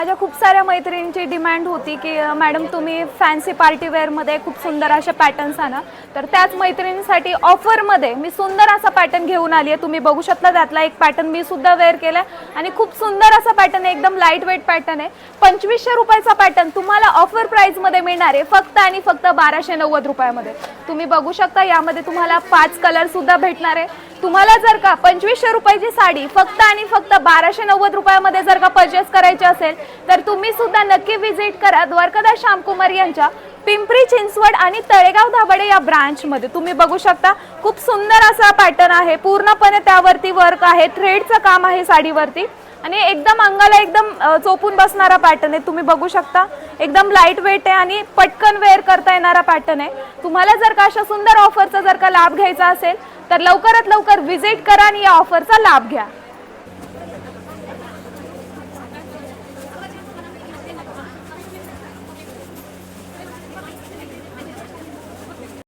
माझ्या खूप साऱ्या मैत्रिणींची डिमांड होती की मॅडम तुम्ही फॅन्सी पार्टी वेअरमध्ये खूप सुंदर अशा पॅटर्न्स आणा, तर त्याच मैत्रिणींसाठी ऑफरमध्ये मी सुंदर असा पॅटर्न घेऊन आली आहे। तुम्ही बघू शकता त्यातला एक पॅटर्न मी सुद्धा वेअर केला आणि खूप सुंदर असा पॅटर्न आहे, एकदम लाईट वेट पॅटर्न आहे। 2500 रुपयाचा पॅटर्न तुम्हाला ऑफर प्राइसमध्ये मिळणार आहे फक्त आणि फक्त 1290 रुपयामध्ये। तुम्ही बघू शकता यामध्ये तुम्हाला 5 कलर सुद्धा भेटणार आहे। तुम्हाला जर का 2500 रुपयाची साडी फक्त आणि फक्त 1290 रुपयामध्ये जर का परचेस करायची असेल तर तुम्ही सुद्धा नक्की विजिट करा द्वारकादास श्यामकुमार यांच्या पिंपरी चिंचवड आणि तळेगाव दाभाडे या ब्रांच मध्ये। तुम्ही बघू शकता खूप सुंदर असा पॅटर्न आहे, पूर्णपणे त्यावरती वर्क आहे, थ्रेडचं काम आहे साडीवरती आणि एकदम अंगाला एकदम चोपून बसणारा पॅटर्न आहे। तुम्ही बघू शकता एकदम लाईट वेट आहे आणि पटकन वेअर करता येणारा पॅटर्न आहे। तुम्हाला जर का अशा सुंदर ऑफरचा जर का लाभ घ्यायचा असेल तर लवकरात लवकर विजिट करा आणि या ऑफरचा लाभ घ्या।